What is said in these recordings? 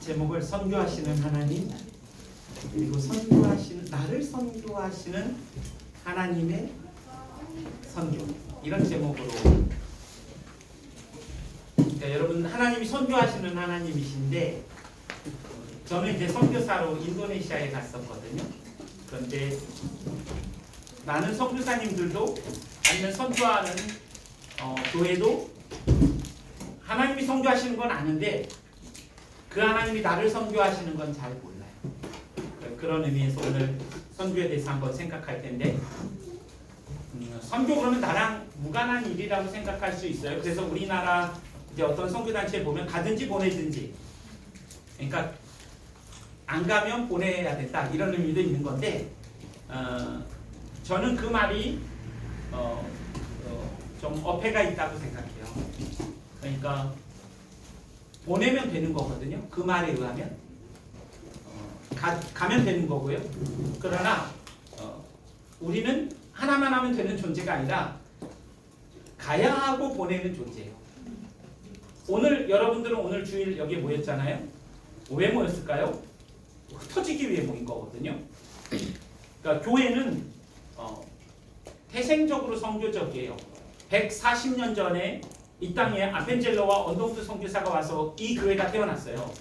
제목을 선교하시는 하나님, 그리고 나를 선교하시는 하나님의 선교, 이런 제목으로. 그러니까 여러분, 하나님이 선교하시는 하나님이신데, 저는 이제 선교사로 인도네시아에 갔었거든요. 그런데 많은 선교사님들도 아니면 선교하는 교회도 하나님이 선교하시는 건 아는데 그 하나님이 나를 선교하시는 건 잘 몰라요. 그런 의미에서 오늘 선교에 대해서 한번 생각할 텐데, 선교 그러면 나랑 무관한 일이라고 생각할 수 있어요. 그래서 우리나라 이제 어떤 선교단체에 보면 가든지 보내든지, 그러니까 안 가면 보내야 된다, 이런 의미도 있는 건데, 저는 그 말이 좀 어폐가 있다고 생각해요. 그러니까 보내면 되는 거거든요. 그 말에 의하면 가면 되는 거고요. 그러나 우리는 하나만 하면 되는 존재가 아니라 가야 하고 보내는 존재예요. 오늘 여러분들은 오늘 주일 여기에 모였잖아요. 왜 모였을까요? 흩어지기 위해 모인 거거든요. 그러니까 교회는 태생적으로 선교적이에요. 140년 전에 이 땅에 아펜젤러와 언동두 선교사가 와서 이 교회가 태어났어요.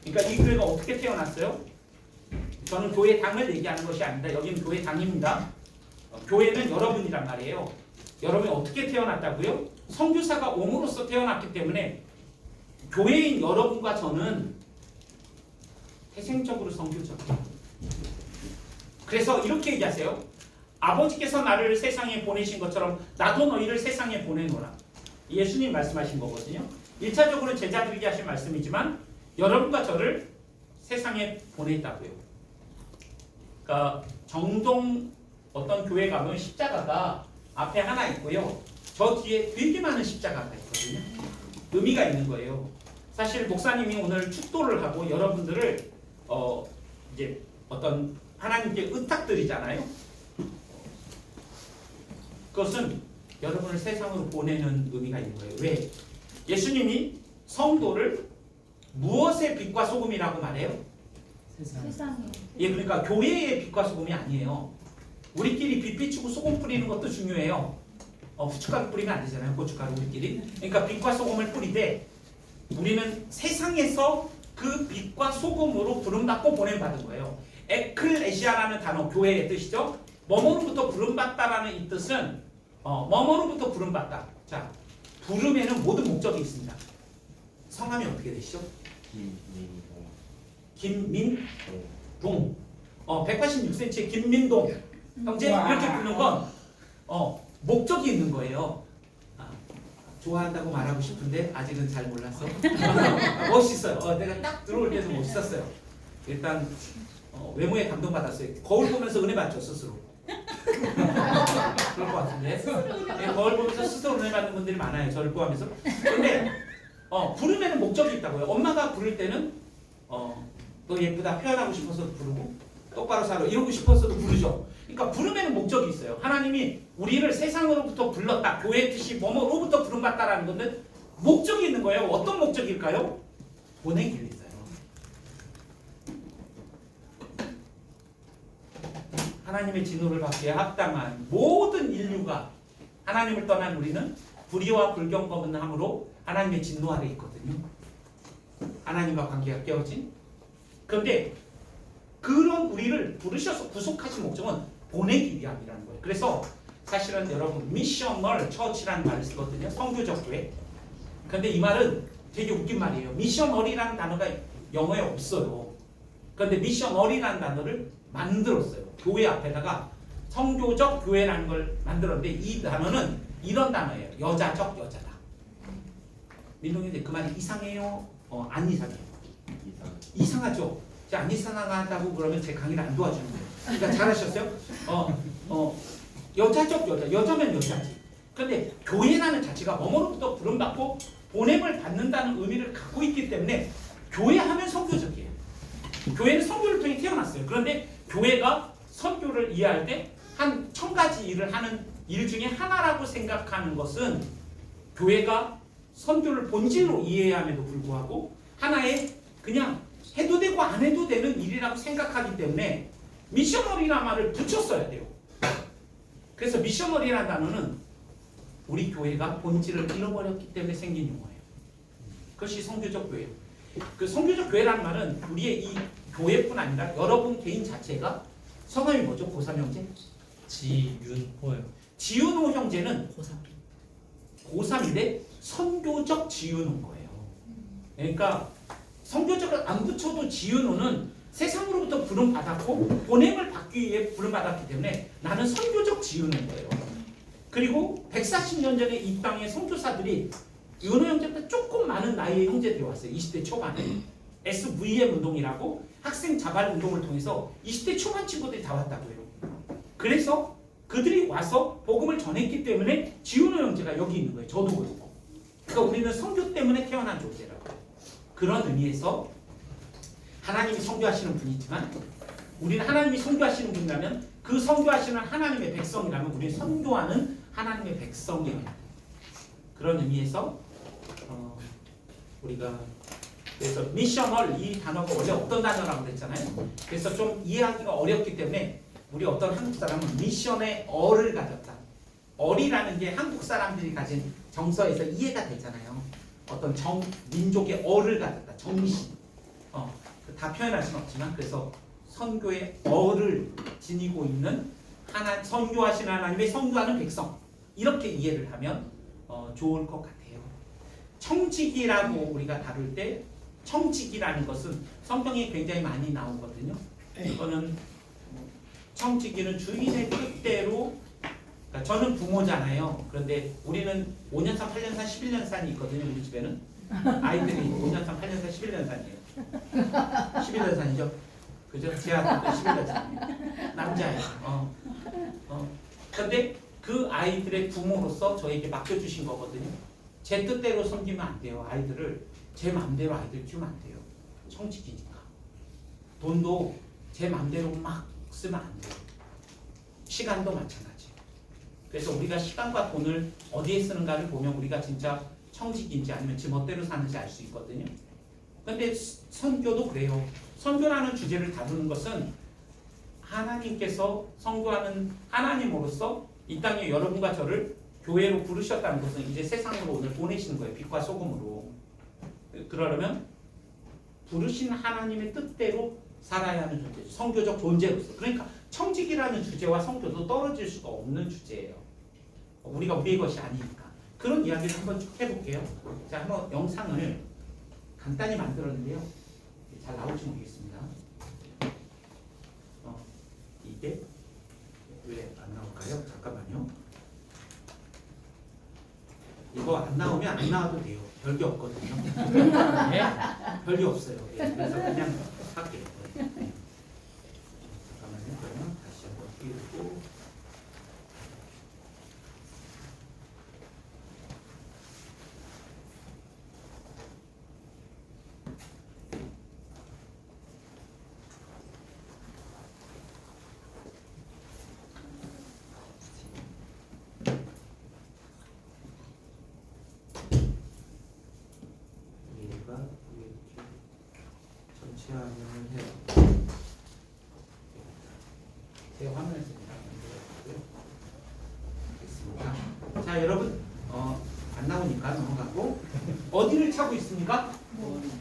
그러니까 이 교회가 어떻게 태어났어요? 저는 교회 당을 얘기하는 것이 아닙니다. 여기는 교회 당입니다. 교회는 여러분이란 말이에요. 여러분이 어떻게 태어났다고요? 선교사가 옴으로써 태어났기 때문에 교회인 여러분과 저는 태생적으로 선교적이에요. 그래서 이렇게 얘기하세요. 아버지께서 나를 세상에 보내신 것처럼 나도 너희를 세상에 보내노라. 예수님 말씀하신 거거든요. 1차적으로 제자들에게 하신 말씀이지만 여러분과 저를 세상에 보냈다고요. 그러니까 정동 어떤 교회 가면 십자가가 앞에 하나 있고요. 저 뒤에 되게 많은 십자가가 있거든요. 의미가 있는 거예요. 사실 목사님이 오늘 축도를 하고 여러분들을 이제 어떤 하나님께 의탁드리잖아요. 그것은 여러분을 세상으로 보내는 의미가 있는 거예요. 왜? 예수님이 성도를 무엇의 빛과 소금이라고 말해요? 세상에. 예, 그러니까 교회의 빛과 소금이 아니에요. 우리끼리 빛 비추고 소금 뿌리는 것도 중요해요. 후춧가루 뿌리면 안 되잖아요. 고춧가루 우리끼리. 그러니까 빛과 소금을 뿌리되 우리는 세상에서 그 빛과 소금으로 부름받고 보냄받은 거예요. 에클레시아라는 단어, 교회의 뜻이죠. 뭐뭐로부터 부름받다라는 이 뜻은 뭐뭐로부터 부름받다. 자, 부름에는 모든 목적이 있습니다. 성함이 어떻게 되시죠? 김민동. 186cm의 김민동 형제, 이렇게 부르는 건 목적이 있는 거예요. 좋아한다고 말하고 싶은데 아직은 잘 몰랐어. 멋있어요. 내가 딱 들어올 때도 멋있었어요. 일단 외모에 감동받았어요. 거울 보면서 은혜 받죠, 스스로. 그럴 것 같은데. 거울 보면서 스스로 은혜 받는 분들이 많아요, 저를 포함해서. 근데 부름에는 목적이 있다고요. 엄마가 부를 때는 너 예쁘다 표현하고 싶어서 부르고 똑바로 살아 이러고 싶어서도 부르죠. 그러니까 부름에는 목적이 있어요. 하나님이 우리를 세상으로부터 불렀다, 교회의 뜻이 뭐뭐로부터 부름받다라는 것은 목적이 있는 거예요. 어떤 목적일까요? 보내기 위해서요. 하나님의 진노를 받기에 합당한 모든 인류가, 하나님을 떠난 우리는 불의와 불경건함으로 하나님의 진노 아래 있거든요. 하나님과 관계가 깨어진. 그런데 그런 우리를 부르셔서 구속하신 목적은 보내기 위함이라는 거예요. 그래서 사실은 여러분 미셔널 처치라는 말을 쓰거든요. 선교적 교회. 그런데 이 말은 되게 웃긴 말이에요. 미셔널이라는 단어가 영어에 없어요. 그런데 미셔널이라는 단어를 만들었어요. 교회 앞에다가 선교적 교회라는 걸 만들었는데 이 단어는 이런 단어예요. 여자적 여자다. 민동이들 그 말이 이상해요? 안 이상해요. 이상하죠? 안 이상하다고 그러면 제 강의를 안 도와주는 거예요. 그러니까 잘하셨어요? 여자적 여자, 여자면 여자지. 그런데 교회라는 자체가 뭐뭐로부터 부름받고 보냄을 받는다는 의미를 갖고 있기 때문에 교회하면 선교적이에요. 교회는 선교를 통해 태어났어요. 그런데 교회가 선교를 이해할 때 한 1000가지 일을 하는 일 중에 하나라고 생각하는 것은 교회가 선교를 본질로 이해함에도 불구하고 하나의 그냥 해도 되고 안 해도 되는 일이라고 생각하기 때문에 미셔너리라는 말을 붙였어야 돼요. 그래서 미셔너리라는 단어는 우리 교회가 본질을 잃어버렸기 때문에 생긴 용어예요. 그것이 선교적 교회예요. 그 선교적 교회라는 말은 우리의 이 교회뿐 아니라 여러분 개인 자체가 성함이 뭐죠? 고3 형제? 지윤호요. 지윤호 형제는 고3. 고3인데 선교적 지윤호인 거예요. 그러니까 선교적을 안 붙여도 지윤호는 세상으로부터 부름받았고 보냄을 받기 위해 부름받았기 때문에 나는 선교적 지윤호인 거예요. 그리고 140년 전에 이 땅에 선교사들이 윤호 형제보다 조금 많은 나이의 형제들이 왔어요. 20대 초반에. SVM 운동이라고 학생 자발 운동을 통해서 20대 초반 친구들이 다 왔다고요. 그래서 그들이 와서 복음을 전했기 때문에 지윤호 형제가 여기 있는 거예요. 저도 그렇고. 그러니까 우리는 선교 때문에 태어난 존재라고. 그런 의미에서 하나님이 선교하시는 분이지만 우리는 하나님이 선교하시는 분이라면 그 선교하시는 하나님의 백성이라면 우리는 선교하는 하나님의 백성이에요. 그런 의미에서 우리가 그래서 미셔널 이 단어가 원래 어떤 단어라고 그랬잖아요. 그래서 좀 이해하기가 어렵기 때문에 우리 어떤 한국 사람은 미션의 어를 가졌다. 어리라는 게 한국 사람들이 가진 정서에서 이해가 되잖아요. 어떤 민족의 어를 가졌다. 정신. 다 표현할 수는 없지만 그래서 선교의 어를 지니고 있는 선교하시는 하나님의 선교하는 백성. 이렇게 이해를 하면 좋을 것 같아요. 청지기라고 우리가 다룰 때 청지기라는 것은 성경에 굉장히 많이 나오거든요. 이거는 청지기는 주인의 뜻대로 그러니까 저는 부모잖아요. 그런데 우리는 5년산, 8년산, 11년산이 있거든요. 우리 집에는 아이들이 5년산, 8년산, 11년산이에요. 11년산이죠. 그죠? 제 아들도 11년산이에요. 남자예요. 그런데 그 아이들의 부모로서 저에게 맡겨주신 거거든요. 제 뜻대로 섬기면 안 돼요. 아이들을 제 마음대로 아이들 키우면 안 돼요. 청지기니까. 돈도 제 마음대로 막 쓰면 안 돼요. 시간도 마찬가지. 그래서 우리가 시간과 돈을 어디에 쓰는가를 보면 우리가 진짜 청지기인지 아니면 지 멋대로 사는지 알 수 있거든요. 그런데 선교도 그래요. 선교라는 주제를 다루는 것은 하나님께서 선교하는 하나님으로서 이 땅에 여러분과 저를 교회로 부르셨다는 것은 이제 세상으로 오늘 보내시는 거예요. 빛과 소금으로. 그러려면 부르신 하나님의 뜻대로 살아야 하는 존재죠. 선교적 존재로서. 그러니까 청지기라는 주제와 선교도 떨어질 수가 없는 주제예요. 우리가 우리의 것이 아니니까. 그런 이야기를 한번 쭉 해볼게요. 자, 한번 영상을 간단히 만들었는데요. 잘 나올지 모르겠습니다. 이게 왜 안 나올까요? 잠깐만요. 이거 안 나오면 안 나와도 돼요. 별게 없거든요. 네? 별게 없어요. 네, 그래서 그냥 할게요. 네. 잠깐만요. 그러면 다시 한번 띄우고 전체 화면을 해요. 제 화면을 씁니다. 자, 여러분 안 나오니까 넘어가고 어디를 차고 있습니까?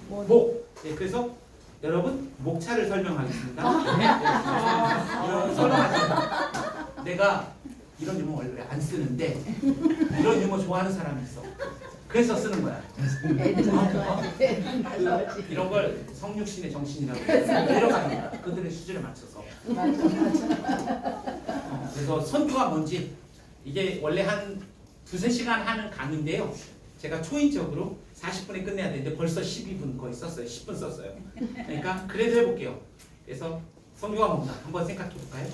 목. 네, 그래서 여러분 목차를 설명하겠습니다. 네, 설명하겠습니다. 내가 이런 유머 원래 안 쓰는데 이런 유머 좋아하는 사람이 있어. 그래서 쓰는 거야. 이런 걸 성육신의 정신이라고 내려가는 거야. 그들의 수준에 맞춰서. 그래서 선교가 뭔지 이게 원래 한 2-3시간 하는 강의인데요. 제가 초인적으로 40분에 끝내야 되는데 벌써 12분 거의 썼어요. 10분 썼어요. 그러니까 그래도 해볼게요. 그래서 선교가 뭔가 한번 생각해 볼까요?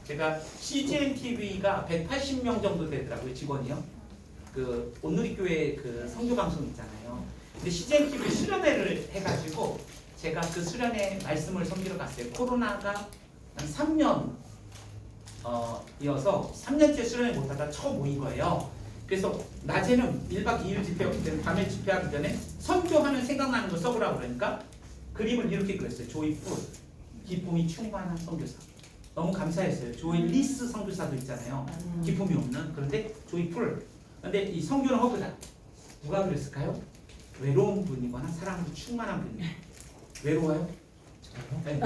제가 CGN TV가 180명 정도 되더라고요. 직원이요. 그 온누리교회 그 선교 방송 있잖아요. 근데 CGN TV 수련회를 해가지고 제가 그 수련회 말씀을 섬기러 갔어요. 코로나가 한 3년 이어서 3년째 수련회 못하다 처음 모인 거예요. 그래서 낮에는 1박 2일 집회였기 때문에 밤에 집회하기 전에 선교하면 생각나는 거 써보라고 그러니까 그림을 이렇게 그렸어요. 조이풀, 기쁨이 충만한 선교사. 너무 감사했어요. 조이리스 선교사도 있잖아요. 기쁨이 없는. 그런데 조이풀. 그런데 이 선교는 허브다. 누가 그랬을까요? 외로운 분이거나 사랑으로 충만한 분이에요. 외로워요? 네.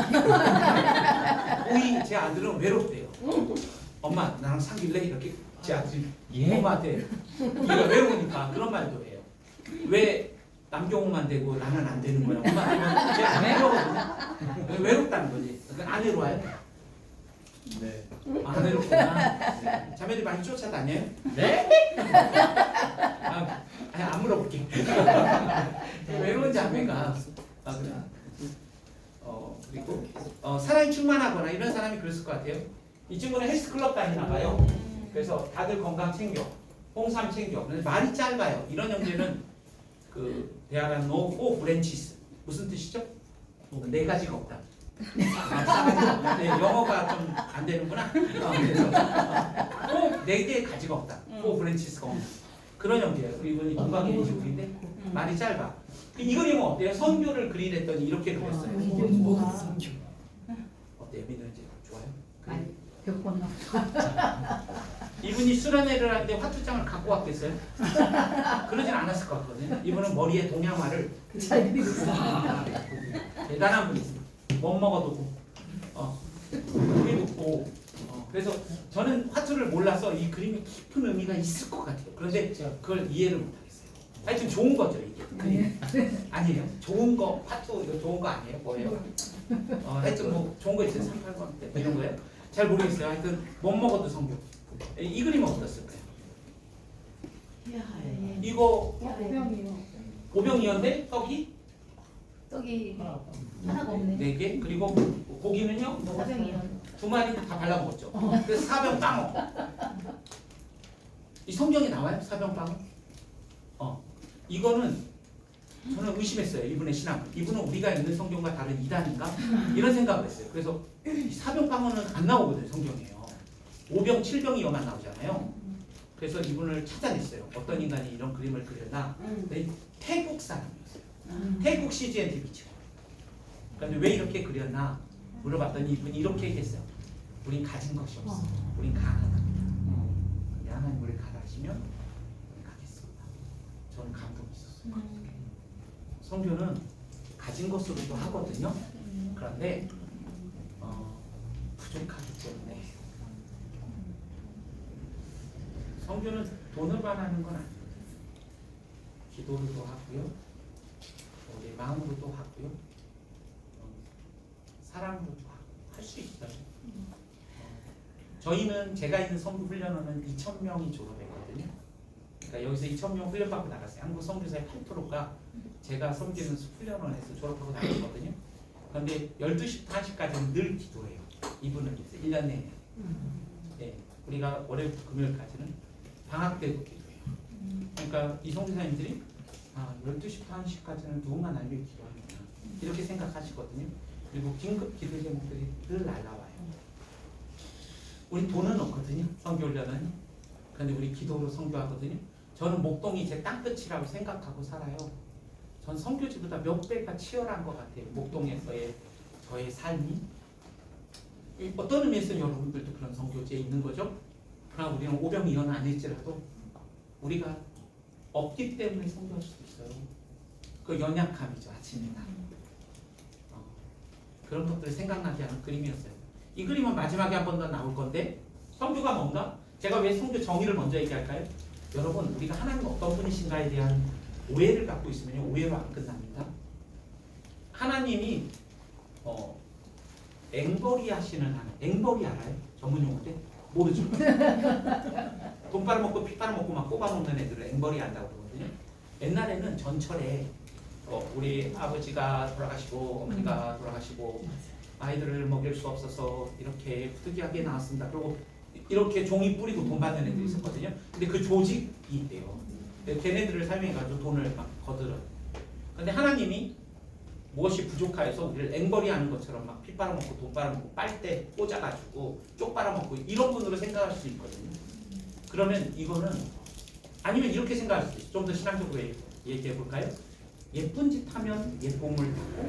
오이 제 아들은 외롭대요. 엄마 나랑 사귈래? 이렇게 제 아들이 엄마한테 얘가 외로우니까 그런 말도 해요. 왜 남경호만 되고 나는 안 되는 거야? 엄마 하면 제가 안 외로거든요. 외롭다는 거지. 그러니까 안 외로워요? 네. 안 외롭구나. 네. 자매들 많이 쫓아다녀요? 네? 아니 안 물어볼게. 외로운 자매가 그래. 그리고 사랑이 충만하거나 이런 사람이 그랬을 것 같아요. 이 친구는 헬스클럽 다니나 봐요. 그래서 다들 건강 챙겨, 홍삼 챙겨. 근데 말이 짧아요. 이런 형제는 그 대하란 노 브랜치스 무슨 뜻이죠? 네 가지가 없다. 네, 영어가 좀 안 되는구나. 그래서 네 개의 가지가 없다. 브랜치스가 없다. 그런 형제예요. 그리고 이분이 동방의 지구인데 말이 짧아. 이 그림은 어때요? 선교를 그리랬더니 이렇게 그렸어요. 어때요? 믿는지 좋아요? 아니, 벽번호. 이분이 수련회를 하는데 화투장을 갖고 왔겠어요? 그러진 않았을 것 같거든요. 이분은 머리에 동양화를 잘 그리고 있어. 대단한 분이십니다. 못 먹어도 그리고 그래서 저는 화투를 몰라서 이 그림이 깊은 의미가 있을 것 같아요. 그런데 그걸 이해를 못하겠어요. 하여튼 좋은 거죠 이게 그림. 아니에요? 좋은 거 화투 이거 좋은 거 아니에요? 뭐예요? 하여튼 뭐 좋은 거 있어요. 380 때 이런 거예요? 잘 모르겠어요. 하여튼 못 먹어도 성교. 이 그림은 어떻을까요? 이거 오병이어인데 떡이 떡이 하나가 없네. 4개 그리고 고기는요? 사병이요. 2마리 다 발라먹었죠. 그래서 사병빵어. 이 성경에 나와요? 사병빵어? 이거는 저는 의심했어요. 이분의 신앙을. 이분은 우리가 읽는 성경과 다른 이단인가? 이런 생각을 했어요. 그래서 이 사병빵어는 안 나오거든요. 성경에요. 5병, 7병이어만 나오잖아요. 그래서 이분을 찾아냈어요. 어떤 인간이 이런 그림을 그렸나? 태국 사람이었어요. 태국 CGN-TV죠. 그런데 왜 이렇게 그렸나 물어봤더니 이분이 이렇게 얘기했어요. 우린 가진 것이 없어. 우린 가난합니다. 근데 하나님 우리를 가다 하시면 우리 가겠습니다. 저는 감동이 있었어요. 성교는 가진 것으로도 하거든요. 그런데 부족하기 때문에 성교는 돈을만 하는 건 아니에요. 기도로도 하고요. 우리 마음으로도 하고요. 사랑으로도 할 수 있어요. 저희는 제가 있는 성교 훈련원은 2,000명이 졸업했거든요. 그러니까 여기서 2,000명 훈련받고 나갔어요. 한국 선교사의 8%가 제가 섬기는 훈련원에서 졸업하고 나갔거든요. 그런데 12시부터 1시까지는 늘 기도해요. 이분은 이제 1년 내내. 네, 우리가 월요일부터 금요일까지는 방학 때도 기도해요. 그러니까 이 선교사님들이 12시부터 1시까지는 누군가 날 위해 기도하는구나 이렇게 생각하시거든요. 그리고 긴급 기도 제목들이 늘 날라와요. 우리 돈은 없거든요. 선교훈련은. 그런데 우리 기도로 선교하거든요. 저는 목동이 제 땅끝이라고 생각하고 살아요. 전 선교지보다 몇 배가 치열한 것 같아요. 목동에서의 저의 삶이. 어떤 의미에서 여러분들도 그런 선교지에 있는 거죠? 그러나 우리는 오병이어는 아닐지라도 우리가 없기 때문에 선교할 수도 있어요. 그 연약함이죠. 아침에 날. 그런 것들이 생각나게 하는 그림이었어요. 이 그림은 마지막에 한 번 더 나올 건데 선교가 뭔가? 제가 왜 선교 정의를 먼저 얘기할까요? 여러분 우리가 하나님 어떤 분이신가에 대한 오해를 갖고 있으면 오해로 안 끝납니다. 하나님이 앵벌이 하시는 하나님. 앵벌이 알아요? 전문 용어 때? 모르죠. 돈 빨아먹고 피 빨아먹고 막 꼽아먹는 애들을 앵벌이 한다고 그러거든요. 옛날에는 전철에 우리 아버지가 돌아가시고 어머니가 돌아가시고 아이들을 먹일 수 없어서 이렇게 부득이하게 나왔습니다. 그리고 이렇게 종이 뿌리고 돈 받는 애들이 있었거든요. 근데 그 조직이 있대요. 걔네들을 사용해가지고 돈을 막 거들어요. 근데 하나님이 무엇이 부족하여서 우리를 앵벌이 하는 것처럼 막 피 빨아먹고 돈 빨아먹고 빨대 꽂아가지고 쪽 빨아먹고 이런 분으로 생각할 수 있거든요. 그러면 이거는 아니면 이렇게 생각할 수도 있어요. 좀 더 신앙적으로 얘기해 볼까요? 예쁜 짓 하면 예쁨을 받고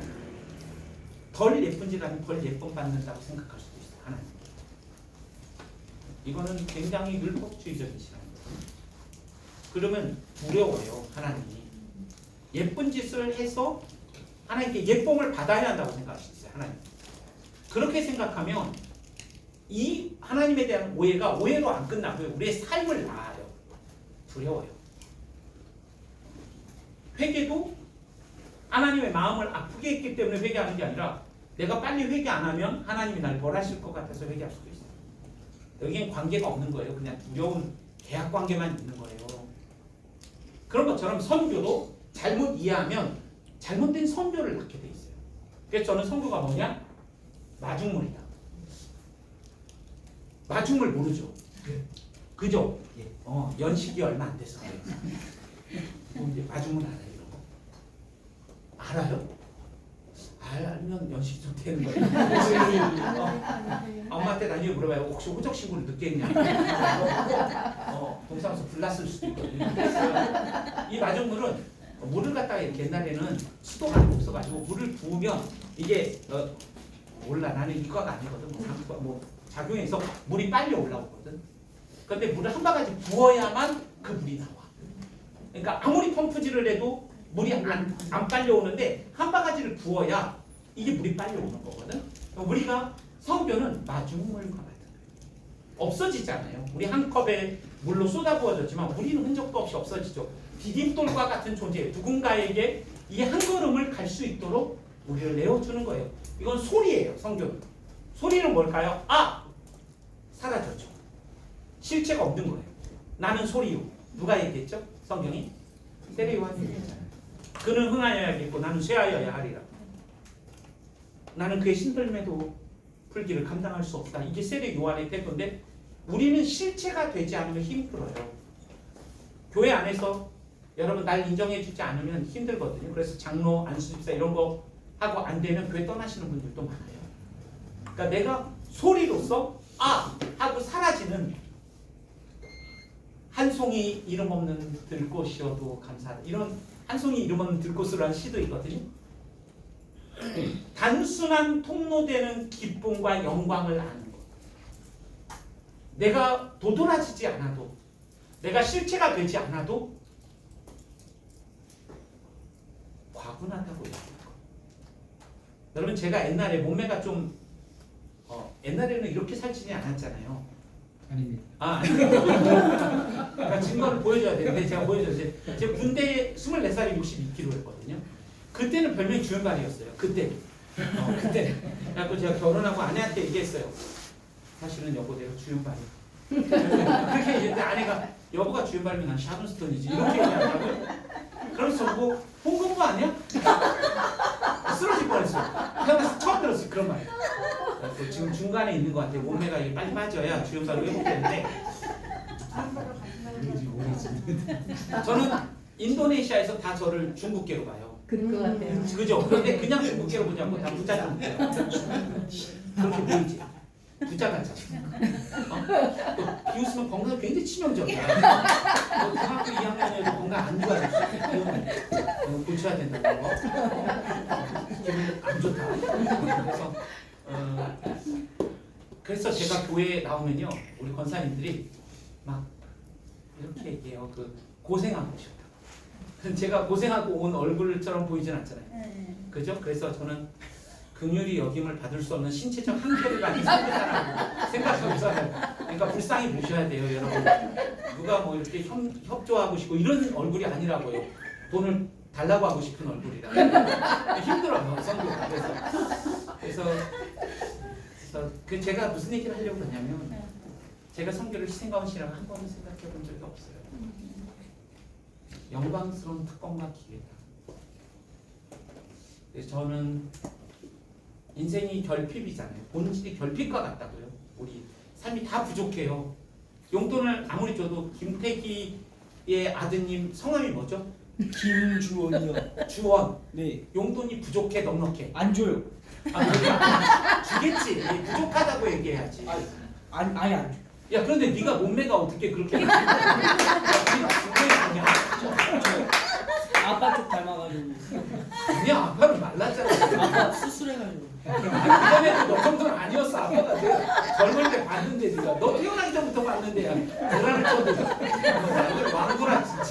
덜 예쁜 짓 하면 덜 예쁨 받는다고 생각할 수도 있어요. 하나님. 이거는 굉장히 율법주의적인 신앙이거든요. 그러면 두려워요. 하나님이. 예쁜 짓을 해서 하나님께 예쁨을 받아야 한다고 생각할 수 있어요. 하나님. 그렇게 생각하면 이 하나님에 대한 오해가 오해로 안 끝나고요. 우리의 삶을 낳아요. 두려워요. 회개도 하나님의 마음을 아프게 했기 때문에 회개하는 게 아니라 내가 빨리 회개 안 하면 하나님이 날 벌하실 것 같아서 회개할 수도 있어요. 여기엔 관계가 없는 거예요. 그냥 두려운 계약 관계만 있는 거예요. 그런 것처럼 선교도 잘못 이해하면 잘못된 선교를 낳게 돼 있어요. 그래서 저는 선교가 뭐냐? 마중물이다. 마중물 모르죠? 그죠? 연식이 얼마 안 됐어요. 이제 마중물 알아요? 이런 거? 알아요? 알면 연식이 좀 되는 거예요. 엄마한테 나중에 물어봐요. 혹시 호적 신고를 늦게 했냐? 동사무소 불났을 수도 있거든요. 이 마중물은 물을 갖다가 이렇게 옛날에는 수도가 없어가지고 물을 부으면 이게 몰라 나는 이과가 아니거든. 뭐 작용해서 물이 빨리 올라오거든. 근데 물을 한 바가지 부어야만 그 물이 나와. 그러니까 아무리 펌프질을 해도 물이 안 빨리 오는데 한 바가지를 부어야 이게 물이 빨리 오는 거거든. 우리가 성교는 마중물과 같은 거예요. 없어지잖아요. 우리 한 컵에 물로 쏟아 부어졌지만 우리는 흔적도 없이 없어지죠. 디딤돌과 같은 존재예요. 누군가에게 이 한 걸음을 갈 수 있도록 우리를 내어주는 거예요. 이건 소리예요. 성교는. 소리는 뭘까요? 아! 사라졌죠. 실체가 없는 거예요. 나는 소리요. 누가 얘기했죠? 성경이? 세례 요한이 얘기했잖아요. 그는 흥하여야겠고 나는 쇠하여야 하리라. 나는 그의 신들매도 풀기를 감당할 수 없다. 이게 세례 요한의 태도인데 우리는 실체가 되지 않으면 힘들어요. 교회 안에서 여러분 날 인정해 주지 않으면 힘들거든요. 그래서 장로, 안수집사 이런 거 하고 안 되면 교회 떠나시는 분들도 많아요. 그러니까 내가 소리로서 아! 하고 사라지는 한 송이 이름 없는 들꽃이어도 감사하다. 이런 한 송이 이름 없는 들꽃이라는 시도 있거든요. 단순한 통로되는 기쁨과 영광을 아는 것. 내가 도드라지지 않아도 내가 실체가 되지 않아도 과분하다고 얘기해요. 여러분 제가 옛날에 몸매가 좀 옛날에는 이렇게 살지는 않았잖아요. 아닙니다. 그러니까 증거를 보여줘야 되는데 제가 보여줘야죠. 제가 군대에 24살에 62kg였거든요. 그때는 별명이 주연발이었어요. 그때. 그래갖고 제가 결혼하고 아내한테 얘기했어요. 사실은 여보 내가 주연발이야. 그렇게 얘기했는데 아내가 여보가 주연발이면 난 샤론스톤이지 이렇게 얘기하더라고요. 그래서 뭐 홍금보 아니야? 쓰러질 뻔했어요. 태어나서 처음 들었어요. 그런 말. 지금 중간에 있는 것 같아요. 몸매가 이게 빨리 빠져야 주연발로 회복되는데 저는 인도네시아에서 다 저를 중국계로 봐요. 그럴 것 같아요. 그죠? 그런데 그냥 중국계로 보지 않고 다 부자 중국계요. 그렇게 보이지? 부자 같잖아. 또 비웃으면 건강 굉장히 치명적이야. 중학교 2학년에도 건강 안 좋아졌어. 고쳐야 된다는 거. 기분 안 좋다. 그래서 제가 교회에 나오면요, 우리 권사님들이 막 이렇게 얘기해요. 고생하고 오셨다. 제가 고생하고 온 얼굴처럼 보이진 않잖아요. 그죠? 그래서 저는 긍휼히 여김을 받을 수 없는 신체적 한계를 가진 성도다라고 생각하면서 그러니까 불쌍히 보셔야 돼요, 여러분. 누가 뭐 이렇게 협조하고 싶고 이런 얼굴이 아니라고요. 돈을 달라고 하고 싶은 얼굴이라 힘들어요, 성도가. 그래서 그 제가 무슨 얘기를 하려고 그러냐면 제가 성교를 희생가운이라고 한 번은 생각해 본 적이 없어요. 영광스러운 특권과 기회다. 그래서 저는 인생이 결핍이잖아요. 본질이 결핍과 같다고요. 우리 삶이 다 부족해요. 용돈을 아무리 줘도 김태기의 아드님 성함이 뭐죠? 김주원이요. 주원. 네. 용돈이 부족해 넉넉해. 안 줘요. 그러니까 주겠지. 부족하다고 얘기해야지. 아니 안 줘. 야 그런데 네가 몸매가 어떻게 그렇게 우리 아빠 쪽 닮아가지고. 그냥 아빠는 말랐잖아. 아빠 수술해가지고. 그전에도 너 정도는 아니었어. 아빠가 내가 젊을 때 봤는데 네가 너 태어나기 전부터 봤는데 고라를 쳐도 완전 왕구라 진짜.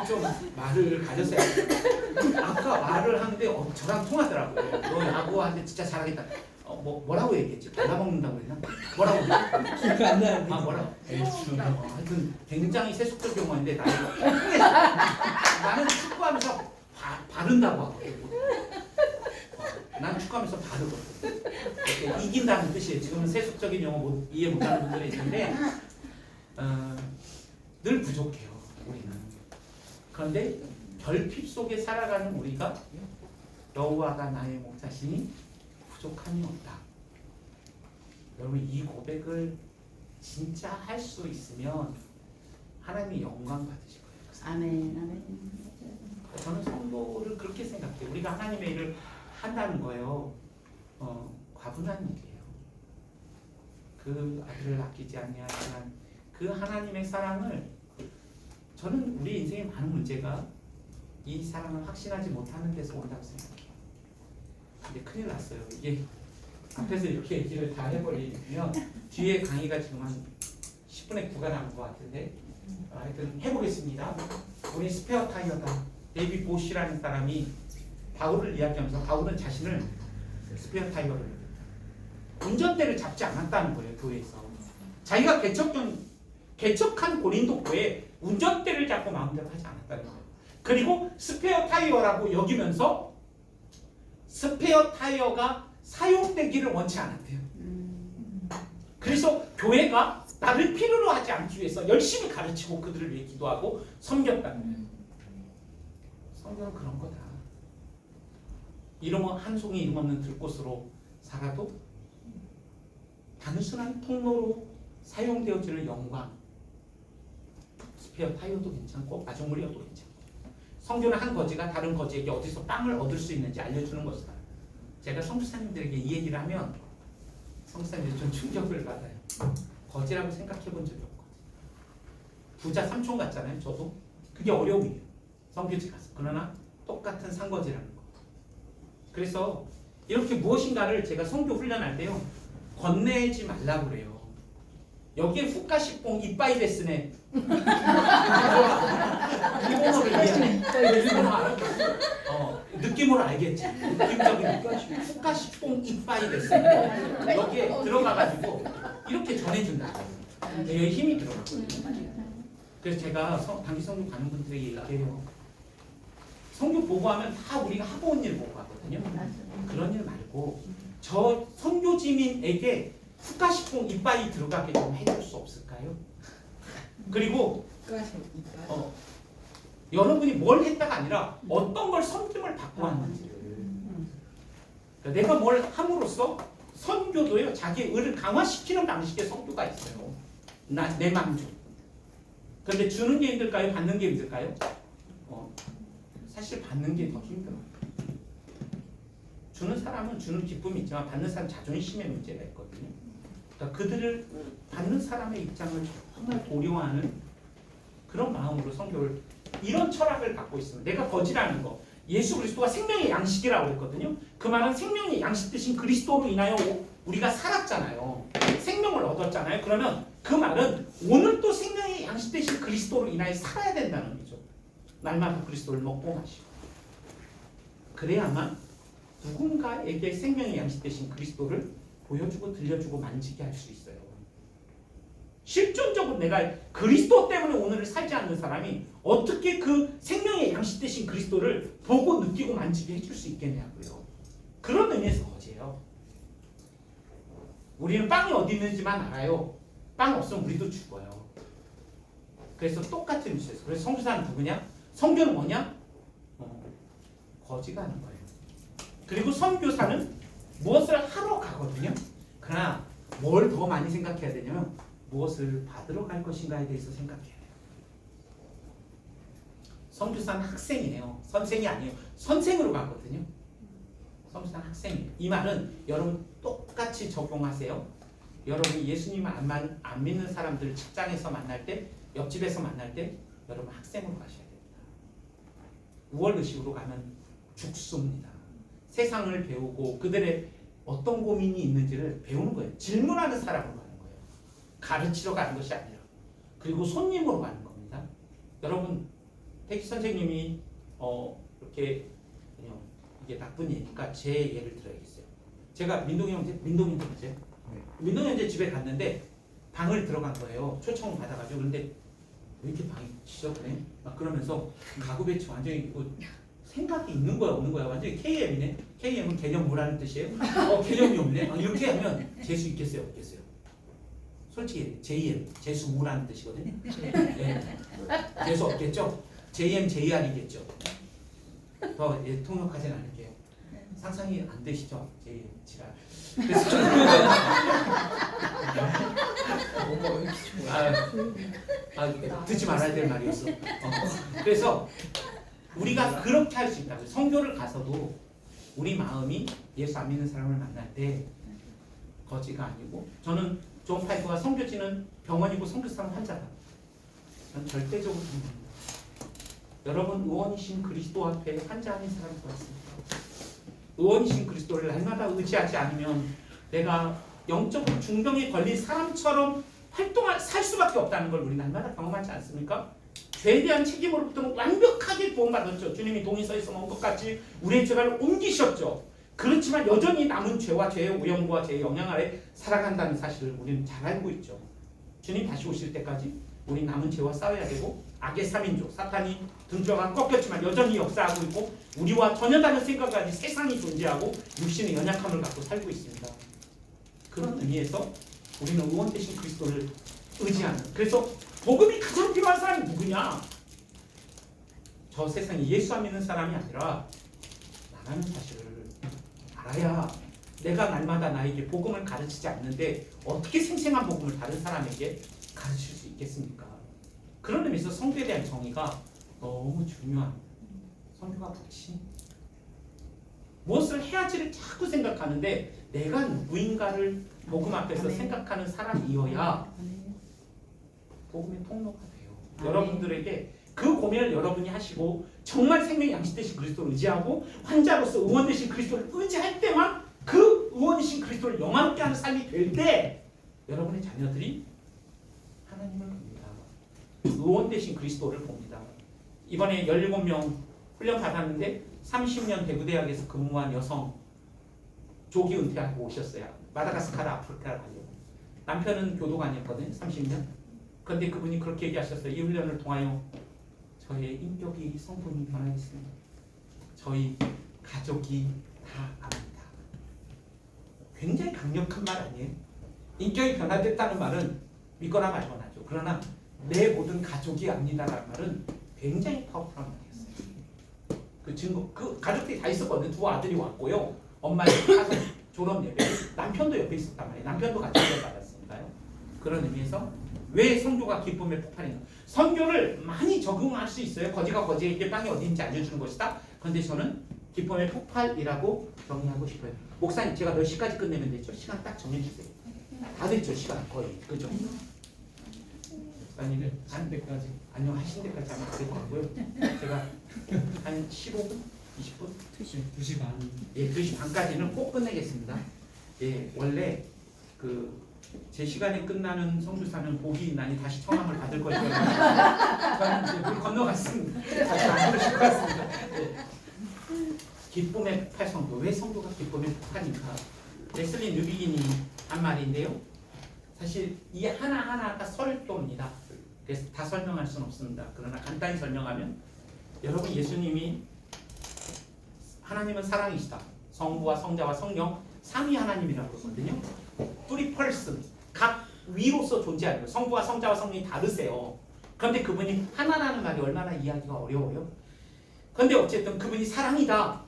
좀 말을 가졌어야 돼. 아까 말을 하는데 저랑 통하더라고요. 너 야구하는데 진짜 잘하겠다. 뭐라고 얘기했지? 발라먹는다고 했나? 뭐라고? 기억 안 나는데. 뭐라고? 하여튼 굉장히 세속적 용어인데 나는 축구하면서 바른다고 하거든. 난 축구하면서 바르거든. 이렇게 이긴다는 뜻이에요. 지금은 세속적인 용어 이해 못하는 분들이 있는데 늘 부족해요. 우리는. 그런데 결핍 속에 살아가는 우리가 여호와가 나의 목자시니 부족함이 없다. 여러분 이 고백을 진짜 할 수 있으면 하나님이 영광 받으실 거예요. 아멘, 아멘. 저는 성도를 그렇게 생각해요. 우리가 하나님의 일을 한다는 거예요. 과분한 일이에요. 그 아들을 아끼지 아니하지만 그 하나님의 사랑을 저는 우리 인생의 많은 문제가 이 사랑을 확신하지 못하는 데서 온다고 생각해요. 근데 큰일 났어요. 이게 앞에서 이렇게 얘기를 다 해버리면 뒤에 강의가 지금 한 10분의 9가 남은 것 같은데 하여튼 해보겠습니다. 우리 스페어 타이어다. 데이비 보시라는 사람이 바울을 이야기하면서 바울은 자신을 스페어 타이어를 운전대를 잡지 않았다는 거예요. 교회에서 자기가 개척한 고린도 교회에 운전대를 잡고 마음대로 하지 않았다는 거예요. 그리고 스페어 타이어라고 여기면서 스페어 타이어가 사용되기를 원치 않았대요. 그래서 교회가 나를 필요로 하지 않기 위해서 열심히 가르치고 그들을 위해 기도하고 섬겼다는 거예요. 성경은 그런 거다. 이름 한 송이 이름 없는 들꽃으로 살아도 단순한 통로로 사용되어지는 영광. 스페어 타이어도 괜찮고 마중물이어도 괜찮고 성교는 한 거지가 다른 거지에게 어디서 빵을 얻을 수 있는지 알려주는 것이다. 제가 선교사님들에게 이 얘기를 하면 선교사님들이 좀 충격을 받아요. 거지라고 생각해 본 적이 없거든요. 부자 삼촌 같잖아요. 저도 그게 어려움이에요. 선교지 가서. 그러나 똑같은 상거지라는 거. 그래서 이렇게 무엇인가를 제가 선교 훈련할 때요. 건네지 말라고 그래요. 여기에 후카시뽕 이빠이 데스네. 일본어를 이해하네. 일본어 알아? 느낌으로 알겠지. 느낌적인 후카시뽕 이빠이 데스네. 여기에 들어가가지고 이렇게 전해준다. 여기 힘이 들어가거든요. 그래서 제가 단기 선교 가는 분들에게 얘기해요. 선교 보고하면 다 우리가 하고 온 일 보고하거든요. 그런 일 말고 저 선교지민에게 후카시뽕 이빠이 들어가게 좀 해줄 수 없을까요? 그리고 여러분이 뭘 했다가 아니라 어떤 걸 섬김을 받고 왔는지를 그러니까 내가 뭘 함으로써 선교도요 자기의 의를 강화시키는 방식의 선교가 있어요. 내 맘중. 그런데 주는 게 힘들까요? 받는 게 힘들까요? 사실 받는 게 더 힘들어요. 주는 사람은 주는 기쁨이 있지만 받는 사람 자존심의 문제가 있거든요. 그러니까 그들을 받는 사람의 입장을 정말 고려하는 그런 마음으로 선교를 이런 철학을 갖고 있습니다. 내가 거지라는 거 예수 그리스도가 생명의 양식이라고 그랬거든요. 그 말은 생명의 양식 되신 그리스도로 인하여 우리가 살았잖아요. 생명을 얻었잖아요. 그러면 그 말은 오늘 또 생명의 양식 되신 그리스도로 인하여 살아야 된다는 거죠. 날마다 그리스도를 먹고 마시고 그래야만 누군가에게 생명의 양식 되신 그리스도를 보여주고 들려주고 만지게 할 수 있어요. 실존적으로 내가 그리스도 때문에 오늘을 살지 않는 사람이 어떻게 그 생명의 양식 되신 그리스도를 보고 느끼고 만지게 해줄 수 있겠냐고요. 그런 의미에서 거지예요. 우리는 빵이 어디 있는지만 알아요. 빵 없으면 우리도 죽어요. 그래서 똑같은 뉴스에서 그래서 선교사는 누구냐? 선교는 뭐냐? 거지가 하는 거예요. 그리고 선교사는 무엇을 하러 가거든요. 그러나 뭘 더 많이 생각해야 되냐면 무엇을 받으러 갈 것인가에 대해서 생각해야 돼요. 선교사는 학생이에요. 선생이 아니에요. 선생으로 가거든요. 선교사는 학생이에요. 이 말은 여러분 똑같이 적용하세요. 여러분이 예수님을 안 믿는 사람들 직장에서 만날 때 옆집에서 만날 때 여러분 학생으로 가셔야 됩니다. 우월의식으로 가면 죽습니다. 세상을 배우고 그들의 어떤 고민이 있는지를 배우는 거예요. 질문하는 사람으로 가는 거예요. 가르치러 가는 것이 아니라. 그리고 손님으로 가는 겁니다. 여러분 택시 선생님이 이렇게 그냥 이게 나쁜 예니까 제 예를 들어야겠어요. 제가 민동이 형제 집에 갔는데 방을 들어간 거예요. 초청을 받아가지고. 그런데 왜 이렇게 방이 지저분해? 막 그러면서 가구 배치 완전히 생각이 있는 거야 없는 거야. 완전히 KM이네. KM은 개념 뭐라는 뜻이에요? 개념이 없네. 이렇게 하면 재수 있겠어요 없겠어요? 솔직히 JM 재수 무라는 뜻이거든요. 네. 재수 없겠죠? JM JR이겠죠. 더 통역하지는 않을게요. 상상이 안 되시죠? JM 지랄. 그래서 듣지 말아야 될 말이었어. 그래서 우리가 그렇게 할 수 있다고. 성교를 가서도 우리 마음이 예수 안 믿는 사람을 만날 때 거지가 아니고, 저는 존 파이퍼가 성교지는 병원이고 성교사는 환자다. 저는 절대적으로 동의합니다. 여러분 의원이신 그리스도 앞에 환자 아닌 사람이 있습니다. 의원이신 그리스도를 날마다 의지하지 않으면 내가 영적 중병에 걸린 사람처럼 살 수밖에 없다는 걸 우리 날마다 경험하지 않습니까? 죄에 대한 책임으로부터는 완벽하게 구원받았죠. 주님이 동이 서 있으면 똑같이 우리의 죄를 옮기셨죠. 그렇지만 여전히 남은 죄와 죄의 오염과 죄의 영향 아래 살아간다는 사실을 우리는 잘 알고 있죠. 주님 다시 오실 때까지 우리 남은 죄와 싸워야 되고, 악의 3인조 사탄이 등뼈가 꺾였지만 여전히 역사하고 있고, 우리와 전혀 다른 생각까지 세상이 존재하고 육신의 연약함을 갖고 살고 있습니다. 그런 의미에서 우리는 의원 되신 그리스도를 의지하는, 그래서 복음이 가장 필요한 사람이 누구냐? 저 세상에 예수 안 믿는 사람이 아니라 나라는 사실을 알아야 내가 날마다 나에게 복음을 가르치지 않는데 어떻게 생생한 복음을 다른 사람에게 가르칠 수 있겠습니까? 그런 의미에서 성교에 대한 정의가 너무 중요한, 성교가 뭐지? 무엇을 해야지를 자꾸 생각하는데 내가 누구인가를 복음 앞에서 생각하는 사람이어야 복음의 통로가 돼요. 여러분들에게 그 고민을 여러분이 하시고 정말 생명의 양식 되신 그리스도를 의지하고 환자로서 의원 되신 그리스도를 의지할 때만 그 의원이신 그리스도를 영화롭게 하는 삶이 될 때 여러분의 자녀들이 하나님을 봅니다. 의원 되신 그리스도를 봅니다. 이번에 17명 훈련 받았는데 30년 대구대학에서 근무한 여성 조기 은퇴하고 오셨어요. 마다가스카르 아프리카를 가려고. 남편은 교도관이었거든요. 30년. 그런데 그분이 그렇게 얘기하셨어요. 이 훈련을 통하여 저의 인격이 성분이 변화했습니다. 저희 가족이 다 압니다. 굉장히 강력한 말 아니에요? 인격이 변화됐다는 말은 믿거나 말거나죠. 그러나 내 모든 가족이 압니다라는 말은 굉장히 파워풀한 말이었어요. 그 증거, 그 가족들이 다 있었거든요. 두 아들이 왔고요. 엄마의 가서 졸업 예배, 남편도 옆에 있었단 말이에요. 남편도 같이 훈련 받았으니까요. 그런 의미에서 왜 선교가 기쁨의 폭발인가? 선교를 많이 적응할 수 있어요. 거지가 거지에게 빵이 어디인지 알려주는 것이다. 그런데 저는 기쁨의 폭발이라고 정의하고 싶어요. 목사님, 제가 몇 시까지 끝내면 되죠? 시간 딱 정해주세요. 다 됐죠? 시간 거의. 그죠? 목사님은 한 때까지, 아니요, 하신 데까지 하면 될 것 같고요. 제가 한 15분? 20분? 2시 반. 예, 2시 반까지는 꼭 끝내겠습니다. 예, 원래 제 시간에 끝나는 선교사는 복이 있나니 다시 청함을 받을 거예요. 저는 이제 물 건너갔습니다. 다시 안 그러실 것 같습니다. 예. 기쁨의 폭발 성도. 왜 성도가 기쁨의 폭발인가? 레슬리 뉴비긴이 한 말인데요. 사실 이 하나하나가 설도입니다. 그래서 다 설명할 수는 없습니다. 그러나 간단히 설명하면, 여러분 예수님이 하나님은 사랑이시다. 성부와 성자와 성령 삼위 하나님이라고 그러거든요. Three person, 각 위로서 존재하는, 성부와 성자와 성령이 다르세요. 그런데 그분이 하나라는 말이 얼마나 이해하기가 어려워요. 그런데 어쨌든 그분이 사랑이다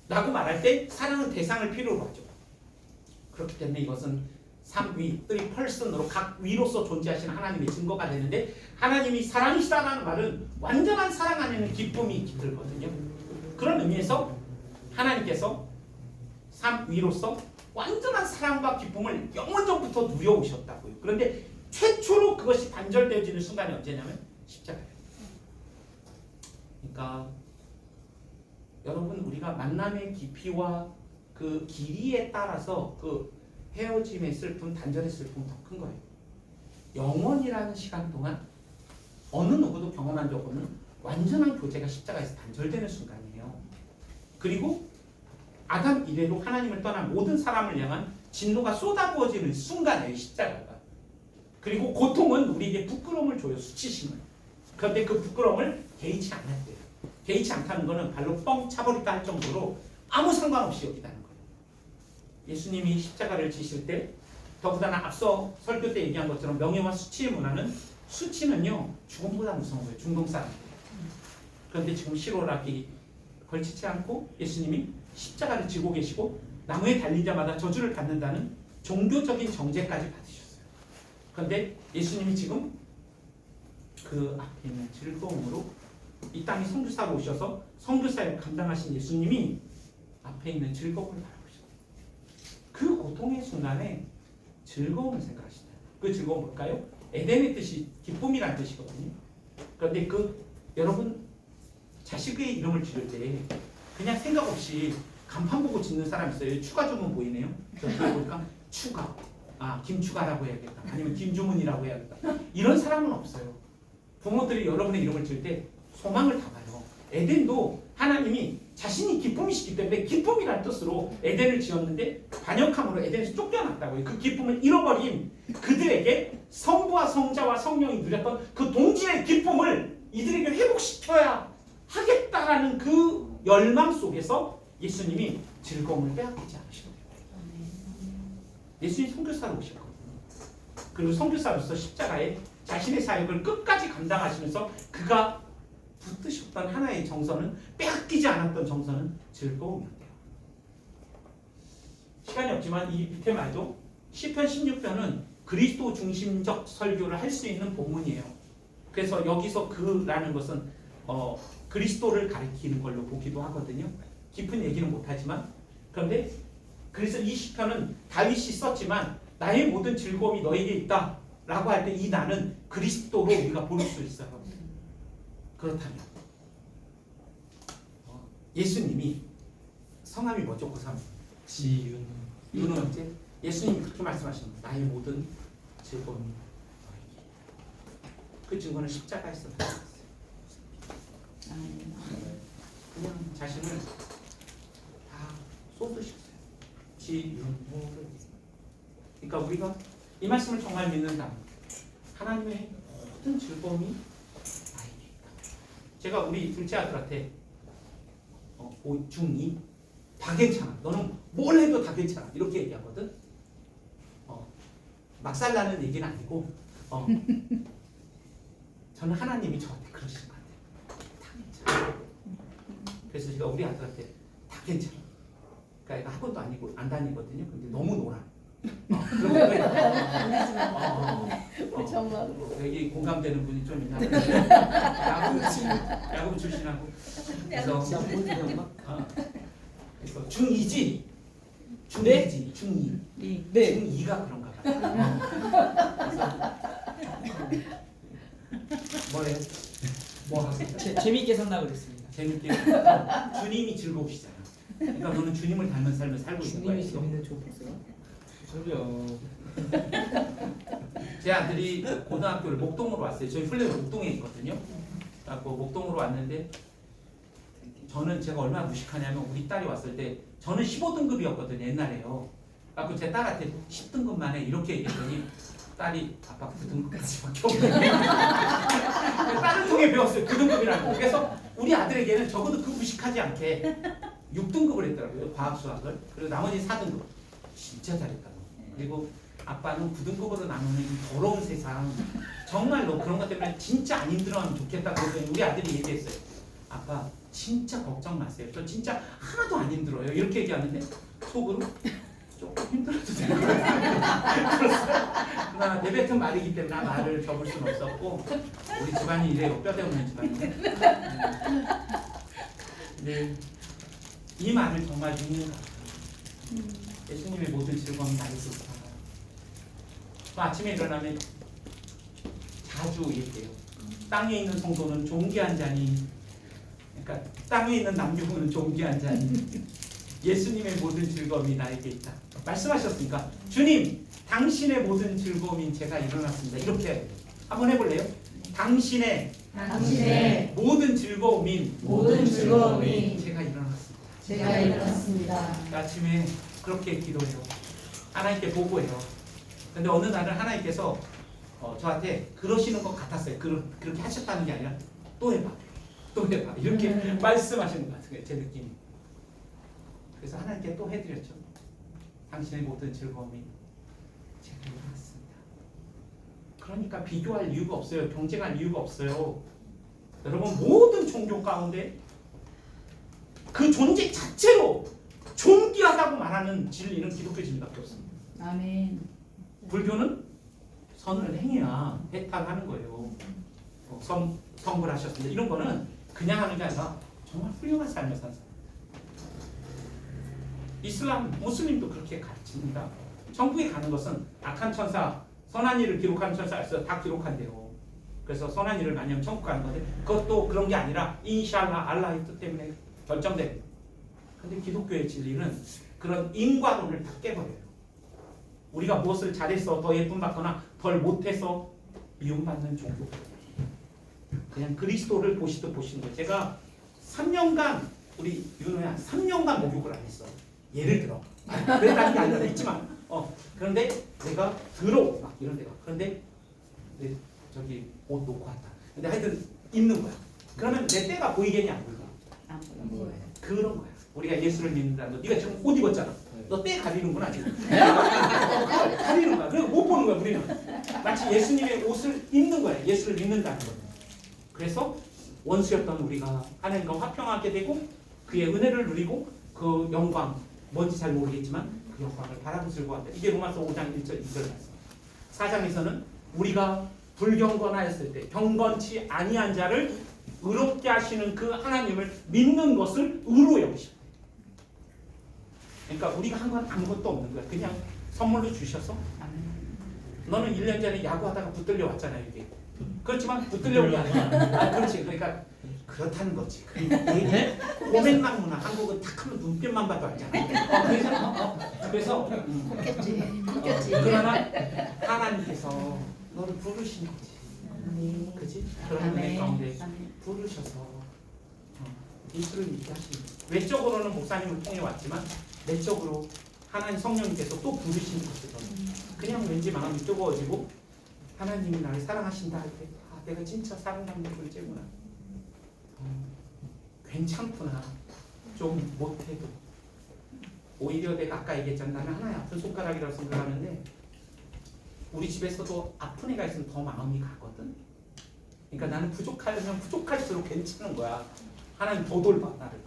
라고 말할 때 사랑은 대상을 필요로 하죠. 그렇기 때문에 이것은 삼위, Three person으로 각 위로서 존재하시는 하나님의 증거가 되는데, 하나님이 사랑이시다라는 말은 완전한 사랑 안에는 기쁨이 깃들거든요. 그런 의미에서 하나님께서 삼위로서 완전한 사랑과 기쁨을 영원전부터 누려오셨다고요. 그런데 최초로 그것이 단절되어지는 순간이 언제냐면 십자가예요. 그러니까 여러분 우리가 만남의 깊이와 그 길이에 따라서 그 헤어짐의 슬픔, 단절의 슬픔 더 큰 거예요. 영원이라는 시간 동안 어느 누구도 경험한 적 없는 완전한 교제가 십자가에서 단절되는 순간이에요. 그리고 아담 이래로 하나님을 떠난 모든 사람을 향한 진노가 쏟아부어지는 순간이에요. 십자가가. 그리고 고통은 우리에게 부끄러움을 줘요. 수치심을. 그런데 그 부끄러움을 개의치 않았대요. 개의치 않다는 것은 발로 뻥 차버릴까 할 정도로 아무 상관없이 여기다는 거예요. 예수님이 십자가를 지실 때 더군다나 앞서 설교 때 얘기한 것처럼 명예와 수치의 문화는 수치는요 죽음보다 무서운 거예요. 중동 사람들. 그런데 지금 실오라기 걸치지 않고 예수님이 십자가를 지고 계시고 나무에 달린 자마다 저주를 받는다는 종교적인 정죄까지 받으셨어요. 그런데 예수님이 지금 그 앞에 있는 즐거움으로 이 땅에 선교사로 오셔서 선교사를 감당하신 예수님이 앞에 있는 즐거움을 바라보셨어요. 그 고통의 순간에 즐거움을 생각하시다. 그 즐거움 뭘까요? 에덴의 뜻이 기쁨이라는 뜻이거든요. 그런데 그 여러분 자식의 이름을 지을 때 그냥 생각 없이 간판 보고 짓는 사람 있어요. 추가 주문 보이네요. 저 뒤에 보니까 추가. 아 김추가라고 해야겠다. 아니면 김주문이라고 해야겠다. 이런 사람은 없어요. 부모들이 여러분의 이름을 지을 때 소망을 담아요. 에덴도 하나님이 자신이 기쁨이시기 때문에 기쁨이라는 뜻으로 에덴을 지었는데 반역함으로 에덴에서 쫓겨났다고요. 그 기쁨을 잃어버린 그들에게 성부와 성자와 성령이 누렸던 그 동질의 기쁨을 이들에게 회복시켜야 하겠다라는 그 열망 속에서 예수님이 즐거움을 빼앗기지 않으신 거예요. 예수님 선교사로 오셨거든요. 그리고 선교사로서 십자가에 자신의 사역을 끝까지 감당하시면서 그가 붙드셨던 하나의 정서는 빼앗기지 않았던 정서는 즐거움이었대요. 시간이 없지만 이 밑에 말도 시편 16편은 그리스도 중심적 설교를 할 수 있는 본문이에요. 그래서 여기서 그라는 것은 그리스도를 가리키는 걸로 보기도 하거든요. 깊은 얘기는 못하지만 그런데 그래서 이 시편은 다윗이 썼지만 나의 모든 즐거움이 너에게 있다 라고 할 때 이 나는 그리스도로 우리가 볼 수 있어요. 그렇다면 예수님이 성함이 뭐죠? 고삼 지윤. 윤은 언제? 예수님이 그렇게 말씀하시는 거예요. 나의 모든 즐거움이 너에게. 그 증거는 십자가에서 나왔어요. 그냥 자신을 다 쏟으셨어요. 지윤호를. 그러니까 우리가 이 말씀을 정말 믿는다. 하나님의 모든 즐거움이 나에게 있다. 제가 우리 둘째 아들한테 중2 다 괜찮아. 너는 뭘 해도 다 괜찮아. 이렇게 얘기하거든. 막살나는 얘기는 아니고 저는 하나님이 저한테 그러신 것 같아요. 다 괜찮아. 그래서 제가 우리 아들한테 다 괜찮아. 그러니까 애가 학원도 아니고 안 다니거든요. 근데 너무 놀아. 정말 여기 공감되는 분이 좀 있나? 야구 출신하고 그래서 그래서 중2지? 중2지? 중2 네. 중2가 그런가 봐요. 그래서 뭐래요? 뭐 하세요? 재미있게 산다 그랬습니다. 재밌게 주님이 즐거우시잖아. 그러니까 너는 주님을 닮은 삶을 살고 있는 거야. 주님이 재밌는 조 보세요. 소리요. 제 아들이 고등학교를 목동으로 왔어요. 저희 플레이가 목동에 있거든요. 그래서 목동으로 왔는데 저는 제가 얼마나 무식하냐면 우리 딸이 왔을 때 저는 15등급이었거든요. 옛날에요. 그래서 제 딸한테 10등급만 해 이렇게 얘기했더니 딸이 아빠 9등급까지밖에 없네. 딸을 통해 배웠어요. 9등급이라고. 그래서 우리 아들에게는 적어도 그 무식하지 않게 6등급을 했더라고요. 과학 수학을. 그리고 나머지 4등급. 진짜 잘했다. 그리고 아빠는 9등급으로 나누는 이 더러운 세상 정말로 그런 것 때문에 진짜 안 힘들어하면 좋겠다. 그랬더니 우리 아들이 얘기했어요. 아빠 진짜 걱정 마세요. 저 진짜 하나도 안 힘들어요. 이렇게 얘기하는데 속으로 조금 힘들어도 되는 것 같아요. 그러나 내뱉은 말이기 때문에 말을 접을 수는 없었고 우리 집안이 이래요. 뼈대 없는 집안이에요. 네. 이 말을 정말 믿는가. 예수님의 모든 즐거움이 나에게 있다. 또 아침에 일어나면 자주 얘기해요. 땅에 있는 성도는 존귀한 자니, 그러니까 땅에 있는 남녀는 존귀한 자니 예수님의 모든 즐거움이 나에게 있다. 말씀하셨으니까 주님, 당신의 모든 즐거움인 제가 일어났습니다. 이렇게 한번 해볼래요? 당신의 모든 즐거움인 제가 일어났습니다. 제가 일어났습니다. 아침에 그렇게 기도해요. 하나님께 보고해요. 근데 어느 날은 하나님께서 저한테 그러시는 것 같았어요. 그렇게 하셨다는 게 아니라 또 해봐. 이렇게 말씀하시는 것 같아요. 제 느낌이. 그래서 하나님께 또 해드렸죠. 당신의 모든 즐거움이 제가 일어났습니다. 그러니까 비교할 이유가 없어요. 경쟁할 이유가 없어요. 여러분, 모든 종교 가운데 그 존재 자체로 존귀하다고 말하는 진리는 기독교 진리밖에 없습니다. 아멘. 불교는 선을 행해야 해탈하는 거예요. 성불 하셨습니다. 이런 거는 그냥 하는 게 아니라 정말 훌륭한 삶을 산 사람. 이슬람, 무슬림도 그렇게 가르칩니다. 천국에 가는 것은 악한 천사, 선한 일을 기록하는 천사에서 다 기록한대요. 그래서 선한 일을 많이 하면 천국 가는 건데 그것도 그런 게 아니라 인샬라 알라의 뜻 때문에 결정됩니다. 근데 기독교의 진리는 그런 인과론을 다 깨버려요. 우리가 무엇을 잘해서 더 예쁨 받거나 덜 못해서 미움받는 종교. 그냥 그리스도를 보시듯 보시는 거예요. 제가 3년간 우리 윤호야 3년간 목욕을 안 했어. 예를 들어. 그랬다는 게 아니라 있지만 그런데 내가 더러워 막 이런 데가. 그런데 저기 옷 놓고 왔다. 근데 하여튼 입는 거야. 그러면 내 때가 보이겠냐 안 보이냐? 안 보여요. 그런 거야. 우리가 예수를 믿는다. 네가 지금 옷 입었잖아. 너 때 가리는구나 지금. 가리는 거야. 그리고 못 보는 거야 우리는. 마치 예수님의 옷을 입는 거야. 예수를 믿는다는 거야. 그래서 원수였던 우리가 하나님과 화평하게 되고 그의 은혜를 누리고 그 영광 뭔지 잘 모르겠지만 그 영광을 바라보슬고 한다. 이게 로마서 5장 1절 2절 말씀. 4장에서는 우리가 불경건하였을 때 경건치 아니한 자를 의롭게 하시는 그 하나님을 믿는 것을 의로 여기십니다. 그러니까 우리가 한 건 아무것도 없는 거야. 그냥 선물로 주셔서. 너는 1년 전에 야구하다가 붙들려 왔잖아요. 이게. 그렇지만 붙들려 온 게 아니야. 그렇지. 그러니까 그렇다는 거지. 고백만 문화. 한국은 탁 하면 눈빛만 봐도 알잖아. 그래서 웃겼지. 그러나 하나님께서 너를 부르신 거지. 그지? 그런 은혜 가운데 부르셔서 예수를 믿게 하시는 거지. 외적으로는 목사님을 통해 왔지만 내적으로 하나님 성령님께서 또 부르시는 것이거든요. 그냥 왠지 마음이 뜨거워지고 하나님이 나를 사랑하신다 할 때 내가 진짜 사랑하는 존재구나. 괜찮구나. 좀 못해도. 오히려 내가 아까 얘기했잖아. 나는 하나의 아픈 손가락이라고 생각하는데 우리 집에서도 아픈 애가 있으면 더 마음이 가거든. 그러니까 나는 부족하면 부족할수록 괜찮은 거야. 하나님 더 돌봐 나를.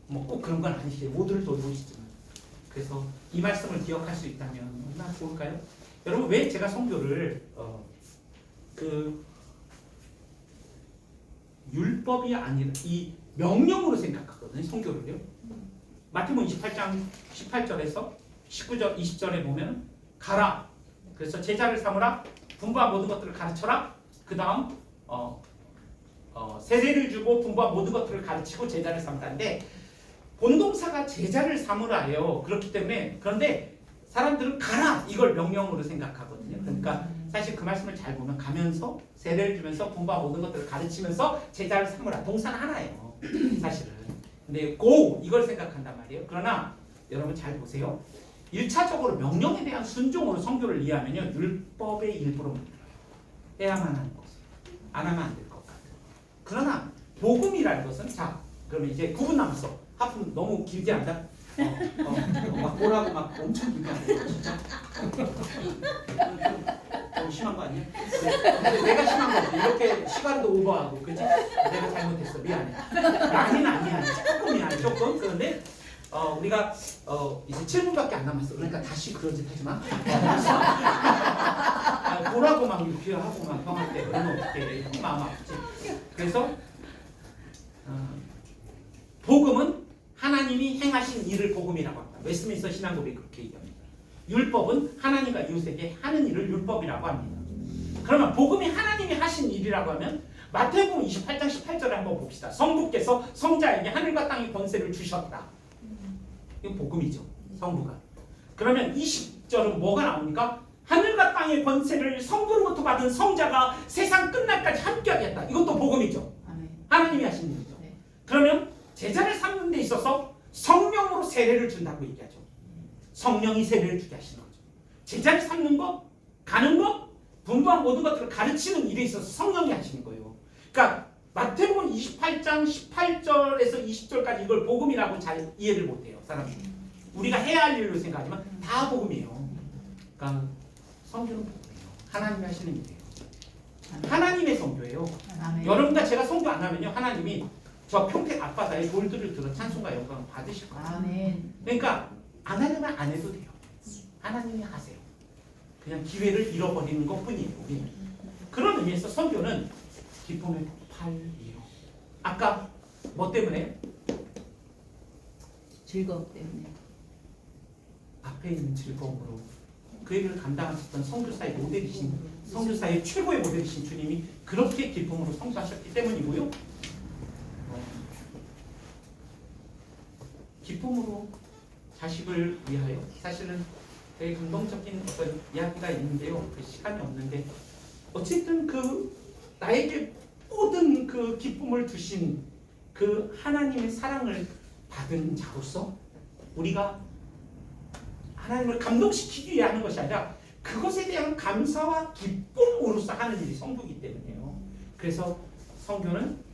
뭐 꼭 그런 건 아니시죠. 모두를 돌보시지만. 그래서 이 말씀을 기억할 수 있다면 얼마나 좋을까요? 여러분 왜 제가 성교를 율법이 아니라 이 명령으로 생각하거든요. 성교를요. 마태복음 28장 18절에서 19절 20절에 보면 가라. 그래서 제자를 삼으라. 분부와 모든 것들을 가르쳐라. 그 다음 세례를 주고 분부와 모든 것들을 가르치고 제자를 삼다는데 본동사가 제자를 삼으라예요. 그렇기 때문에 그런데 사람들은 가라 이걸 명령으로 생각하거든요. 그러니까 사실 그 말씀을 잘 보면 가면서 세례를 주면서 분부와 모든 것들을 가르치면서 제자를 삼으라. 동사는 하나예요. 사실은. 근데 고 이걸 생각한단 말이에요. 그러나 여러분 잘 보세요. 1차적으로 명령에 대한 순종으로 성교를 이해하면요. 율법의 일부로 만들어요. 해야만 하는 것을. 안 하면 안 될 것 같아요. 그러나 복음이라는 것은 자 그러면 이제 9분 남았어. 하품 너무 길게 한다. 막 뭐라고 막 엄청 길게 한다. 진짜. 너무 심한 거 아니야? 근데 내가 심한 거지. 이렇게 시간도 오버하고, 그지? 내가 잘못했어. 미안해. 많이는 아니야. 조금이야. 조금. 그런데 우리가 이제 7분밖에 안 남았어. 그러니까 다시 그런 짓 하지 마. 보라고 막 이렇게 하고 막 형할 때 그러면 어떡해. 형 마음 아프지. 그래서 복음은 하나님이 행하신 일을 복음이라고 합니다. 웨스민스터 신앙고백이 그렇게 얘기합니다. 율법은 하나님과 이웃에게 하는 일을 율법이라고 합니다. 그러면 복음이 하나님이 하신 일이라고 하면 마태복음 28장 18절에 한번 봅시다. 성부께서 성자에게 하늘과 땅의 권세를 주셨다. 이거 복음이죠. 성부가. 그러면 20절은 뭐가 나옵니까? 하늘과 땅의 권세를 성부로부터 받은 성자가 세상 끝날까지 함께하겠다. 이것도 복음이죠. 아멘. 하나님이 하신 일이죠. 네. 그러면 제자를 삼는 데 있어서 성령으로 세례를 준다고 얘기하죠. 성령이 세례를 주게 하시는 거죠. 제자를 삼는 것, 가는 것, 분부한 모든 것들을 가르치는 일에 있어서 성령이 하시는 거예요. 그러니까 마태복음 28장 18절에서 20절까지 이걸 복음이라고 잘 이해를 못해요. 사람들이. 우리가 해야 할 일로 생각하지만 다 복음이에요. 그러니까 성교는 복음이에요. 하나님이 하시는 일이에요. 하나님의 성교예요. 아멘. 여러분과 제가 성교 안 하면요, 하나님이 저 평택 앞바다에 돌들을 들어 찬송과 영광을 받으실 거예요. 아멘. 그러니까 안 하려면 안 해도 돼요. 하나님이 하세요. 그냥 기회를 잃어버리는 것뿐이에요. 우리는. 그런 의미에서 선교는 기쁨의 폭발이에요. 아까 뭐 때문에? 즐거움 때문에. 앞에 있는 즐거움으로 그 일을 감당하셨던 선교사의 모델이신, 선교사의 최고의 모델이신 주님이 그렇게 기쁨으로 선교하셨기 때문이고요. 기쁨으로 자식을 위하여, 사실은 되게 감동적인 어떤 이야기가 있는데요. 그 시간이 없는데 어쨌든 그 나에게 모든 그 기쁨을 주신 그 하나님의 사랑을 받은 자로서 우리가 하나님을 감동시키기 위해 하는 것이 아니라 그것에 대한 감사와 기쁨으로서 하는 일이 성교이기 때문이에요. 그래서 성교는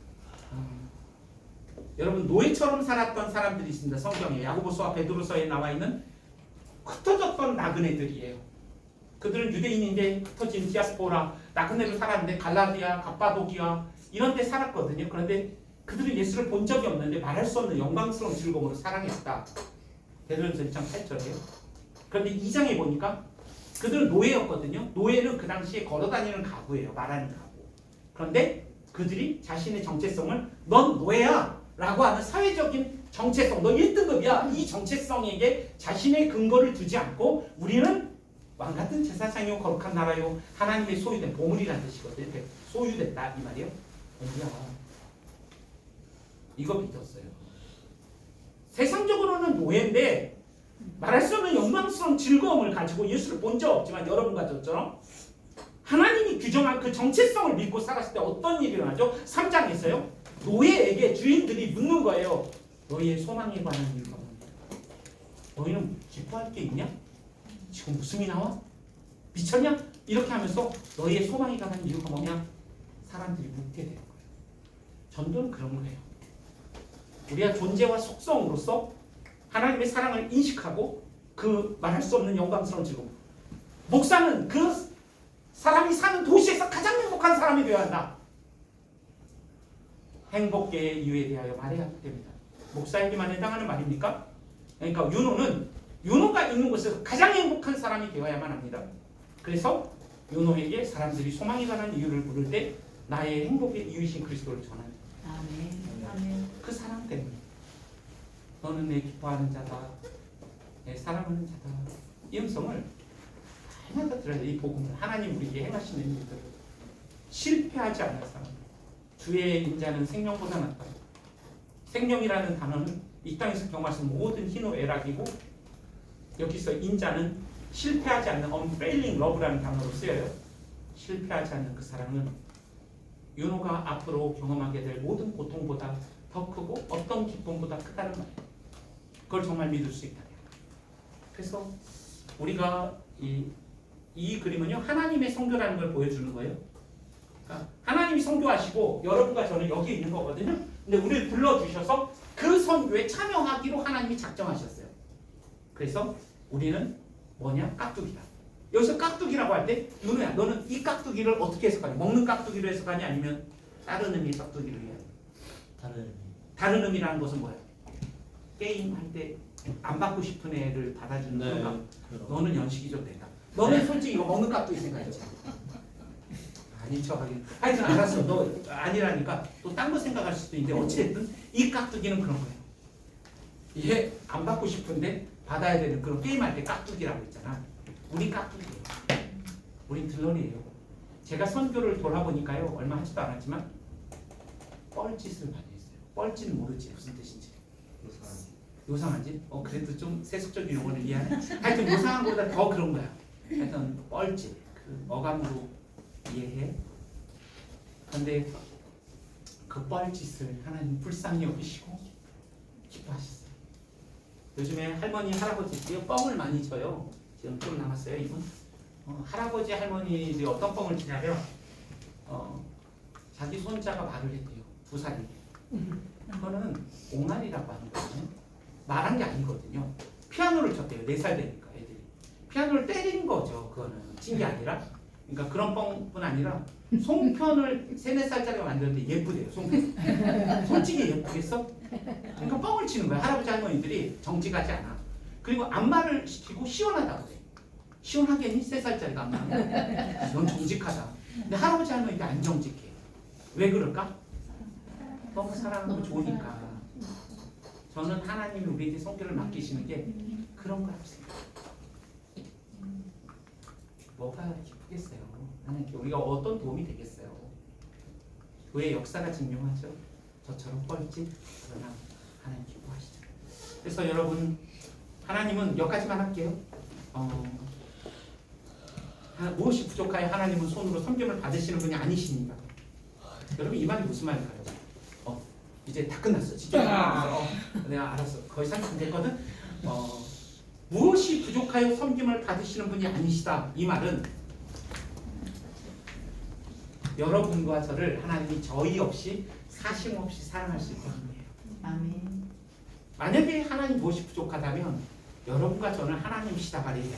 여러분 노예처럼 살았던 사람들이 있습니다. 성경에 야고보서와 베드로서에 나와 있는 흩어졌던 나그네들이에요. 그들은 유대인인데 흩어진 디아스포라 나그네로 살았는데 갈라디아, 갑바도기아 이런 데 살았거든요. 그런데 그들은 예수를 본 적이 없는데 말할 수 없는 영광스러운 즐거움으로 사랑했다. 베드로전서 1장 8절이에요. 그런데 2장에 보니까 그들은 노예였거든요. 노예는 그 당시에 걸어다니는 가구예요. 말하는 가구. 그런데 그들이 자신의 정체성을 넌 노예야 라고 하는 사회적인 정체성, 너 1등급이야. 이 정체성에게 자신의 근거를 두지 않고 우리는 왕같은 제사장이요 거룩한 나라요 하나님의 소유된 보물이라는 뜻이거든요. 소유됐다 이 말이에요. 보물이야. 이거 믿었어요. 세상적으로는 노예인데 말할 수 없는 영광스러운 즐거움을 가지고 예수를 본 적 없지만 여러분과 저처럼 하나님이 규정한 그 정체성을 믿고 살았을 때 어떤 일이 일어나죠? 3장에서요. 노예에게 주인들이 묻는 거예요. 너희의 소망에 관한 이유가 뭐냐? 너희는 기뻐할 게 있냐? 지금 웃음이 나와? 미쳤냐? 이렇게 하면서 너희의 소망에 관한 이유가 뭐냐? 사람들이 묻게 되는 거예요. 전도는 그런 거예요. 우리가 존재와 속성으로서 하나님의 사랑을 인식하고 그 말할 수 없는 영광스러운 즐거움. 목사는 그 사람이 사는 도시에서 가장 행복한 사람이 되어야 한다. 행복계의 이유에 대하여 말해야 됩니다. 목사에게만 해당하는 말입니까? 그러니까 윤호가 있는 곳에서 가장 행복한 사람이 되어야만 합니다. 그래서 윤호에게 사람들이 소망에 관한 이유를 물을 때 나의 행복의 이유이신 그리스도를 전하는 아멘. 아멘. 그 사랑 때문에 너는 내 기뻐하는 자다, 내 사랑하는 자다. 이 음성을 날마다 들어야 돼. 이 복음을 하나님 우리에게 행하시는 일들을 실패하지 않을 사람. 주의 인자는 생명보다 낫다. 생명이라는 단어는 이 땅에서 경험할 수 있는 모든 희노애락이고 여기서 인자는 실패하지 않는 unfailing love라는 단어로 쓰여요. 실패하지 않는 그 사랑은 윤호가 앞으로 경험하게 될 모든 고통보다 더 크고 어떤 기쁨보다 크다는 말이에요. 그걸 정말 믿을 수 있다. 그래서 우리가 이 그림은요 하나님의 성교라는 걸 보여주는 거예요. 그러니까 하나님이 성교하시고 여러분과 저는 여기 있는 거거든요. 근데 우리를 불러주셔서 그 성교에 참여하기로 하나님이 작정하셨어요. 그래서 우리는 뭐냐? 깍두기다. 여기서 깍두기라고 할 때 윤호야 너는 이 깍두기를 어떻게 해석하냐? 먹는 깍두기로 해석하냐? 아니면 다른 의미의 깍두기로 해야 돼? 다른 의미라는 것은 뭐야? 게임 할 때 안 받고 싶은 애를 받아주는 건가? 너는 연식이 좀 된다. 너는 솔직히 이거 먹는 깍두기 생각했지? 아닌 척 하긴. 하여튼 알았어. 너 아니라니까 또 딴 거 생각할 수도 있는데 어찌됐든 이 깍두기는 그런 거예요. 얘 안 받고 싶은데 받아야 되는 그런 게임할 때 깍두기라고 있잖아. 우리 깍두기예요. 우린 들러리예요. 제가 선교를 돌아보니까요 얼마 하지도 않았지만 뻘짓을 많이 했어요. 뻘짓은 모르지 무슨 뜻인지. 요상한지? 그래도 좀 세속적인 용어를 이해하네. 하여튼 요상한 것보다 더 그런 거야. 하여튼 뻘짓, 그 어감으로 이해해. 근데 그 뻘짓을 하나님 불쌍히 여기시고 기뻐하셨어요. 요즘에 할머니, 할아버지들이 뻥을 많이 쳐요. 지금 좀 남았어요, 이분. 할아버지, 할머니들이 어떤 뻥을 치냐면 자기 손자가 말을 했대요. 2살인데. 그거는 옹알이라고 하는 거거든요. 말한 게 아니거든요. 피아노를 쳤대요. 4살 되니까 애들이. 피아노를 때린 거죠. 그거는 친 게 아니라. 그러니까 그런 뻥뿐 아니라 송편을 3, 4살짜리가 만드는데 예쁘대요. 송편. 솔직히 예쁘겠어? 그러니까 뻥을 치는 거야. 할아버지 할머니들이 정직하지 않아. 그리고 안마를 시키고 시원하다고 그래. 시원하겠니? 3살짜리가 안마. 넌 정직하다. 근데 할아버지 할머니들 안 정직해. 왜 그럴까? 너무 사랑하고 좋으니까. 저는 하나님이 우리에게 성교를 맡기시는 게 그런 거라고 생각해요. 뭐가 기쁘겠어요. 하나님께 우리가 어떤 도움이 되겠어요. 교회 역사가 증명하죠. 저처럼 뻘짓 그러나 하나님 기뻐하시죠. 그래서 여러분 하나님은 여기까지만 할게요. 무엇이 부족하여 하나님은 손으로 섬김을 받으시는 분이 아니십니다. 여러분 이 말이 무슨 말일까요? 이제 다 끝났어. 내가 알았어. 거의 30분 됐거든. 무엇이 부족하여 섬김을 받으시는 분이 아니시다. 이 말은 여러분과 저를 하나님이 저희 없이 사심 없이 사랑할 수 있다는 거예요. 아멘. 만약에 하나님 무엇이 부족하다면 여러분과 저는 하나님이시다 말이에요.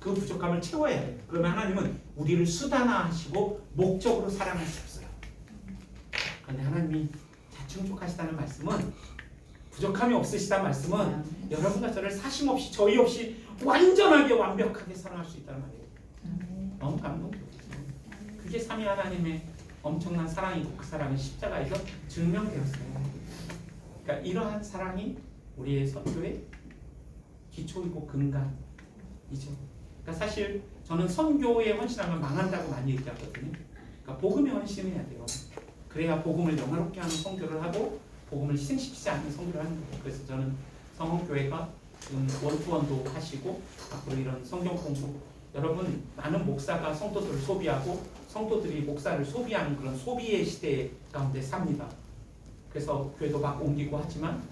그 부족함을 채워야 해요. 그러면 하나님은 우리를 수단화하시고 목적으로 사랑할 수 없어요. 그런데 하나님이 자충족하시다는 말씀은 부족함이 없으시다는 말씀은 여러분과 저를 사심 없이 저희 없이 완전하게 완벽하게 사랑할 수 있다는 말이에요. 너무 감동적이죠. 그게 삼위 하나님의 엄청난 사랑이고 그 사랑은 십자가에서 증명되었어요. 그러니까 이러한 사랑이 우리의 선교의 기초이고 근간이죠. 그러니까 사실 저는 선교에 헌신하면 망한다고 많이 얘기하거든요. 그러니까 복음에 헌신해야 돼요. 그래야 복음을 영화롭게 하는 선교를 하고 복음을 희생시키지 않는 선교를 하는 거예요. 그래서 저는 성원교회가 지금 원투원도 하시고 앞으로 이런 성경 공부 여러분 많은 목사가 성도들을 소비하고 성도들이 목사를 소비하는 그런 소비의 시대 가운데 삽니다. 그래서 교회도 막 옮기고 하지만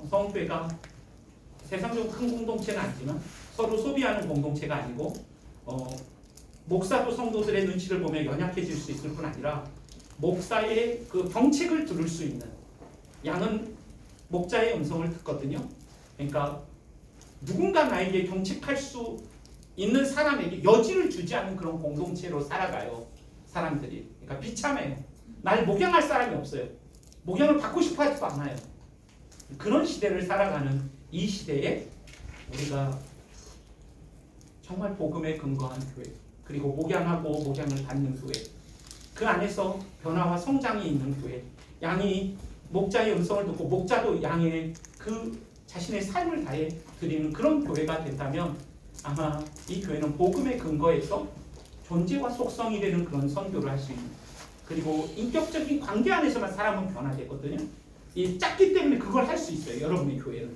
성교회가 세상적으로 큰 공동체는 아니지만 서로 소비하는 공동체가 아니고 목사도 성도들의 눈치를 보며 연약해질 수 있을 뿐 아니라 목사의 그 경책을 들을 수 있는 양은 목자의 음성을 듣거든요. 그러니까 누군가 나에게 경책할 수 있는 사람에게 여지를 주지 않는 그런 공동체로 살아가요. 사람들이. 그러니까 비참해요. 날 목양할 사람이 없어요. 목양을 받고 싶어 하지도 않아요. 그런 시대를 살아가는 이 시대에 우리가 정말 복음에 근거한 교회 그리고 목양하고 목양을 받는 교회 그 안에서 변화와 성장이 있는 교회 양이 목자의 음성을 듣고 목자도 양의 그 자신의 삶을 다해 드리는 그런 교회가 된다면 아마 이 교회는 복음의 근거에서 존재와 속성이 되는 그런 선교를 할 수 있는 그리고 인격적인 관계 안에서만 사람은 변화되거든요. 이 작기 때문에 그걸 할 수 있어요. 여러분의 교회는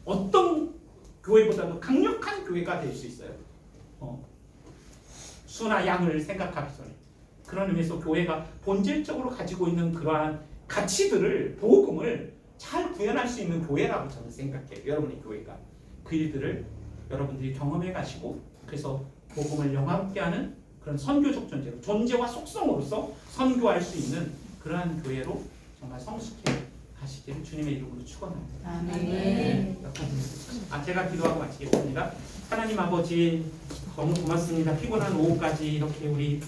어떤 교회보다도 강력한 교회가 될 수 있어요. 수나 양을 생각하기 전에 그런 의미에서 교회가 본질적으로 가지고 있는 그러한 가치들을 복음을 잘 구현할 수 있는 교회라고 저는 생각해요. 여러분의 교회가 그 일들을 여러분들이 경험해 가시고 그래서 복음을 영화롭게 하는 그런 선교적 존재로 존재와 속성으로서 선교할 수 있는 그러한 교회로 정말 성숙해 가시기를 주님의 이름으로 축원합니다. 아멘. 제가 기도하고 마치겠습니다. 하나님 아버지 너무 고맙습니다. 피곤한 오후까지 이렇게 우리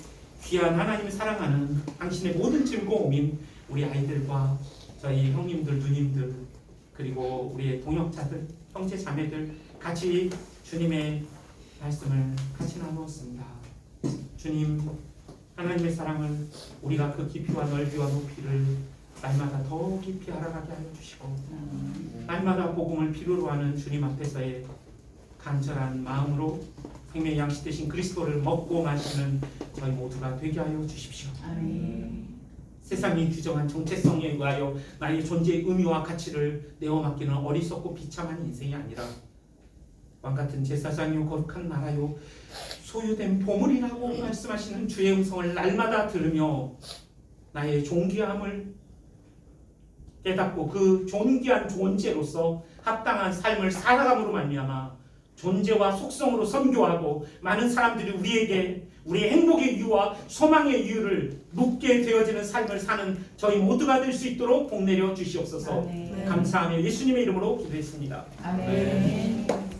귀한 하나님을 사랑하는 당신의 모든 즐거움인 우리 아이들과 저희 형님들, 누님들 그리고 우리의 동역자들, 형제 자매들 같이 주님의 말씀을 같이 나누었습니다. 주님 하나님의 사랑을 우리가 그 깊이와 넓이와 높이를 날마다 더 깊이 알아가게 하여 주시고 날마다 복음을 필요로 하는 주님 앞에서의 간절한 마음으로 생명의 양식 되신 그리스도를 먹고 마시는 저희 모두가 되게 하여 주십시오. 아멘. 세상이 규정한 정체성에 의하여 나의 존재의 의미와 가치를 내어맡기는 어리석고 비참한 인생이 아니라 왕같은 제사장이요 거룩한 나라요 소유된 보물이라고 말씀하시는 주의 음성을 날마다 들으며 나의 존귀함을 깨닫고 그 존귀한 존재로서 합당한 삶을 살아감으로 말미암아 존재와 속성으로 선교하고 많은 사람들이 우리에게 우리의 행복의 이유와 소망의 이유를 묻게 되어지는 삶을 사는 저희 모두가 될 수 있도록 복 내려 주시옵소서. 아멘. 감사하며 예수님의 이름으로 기도했습니다. 아멘.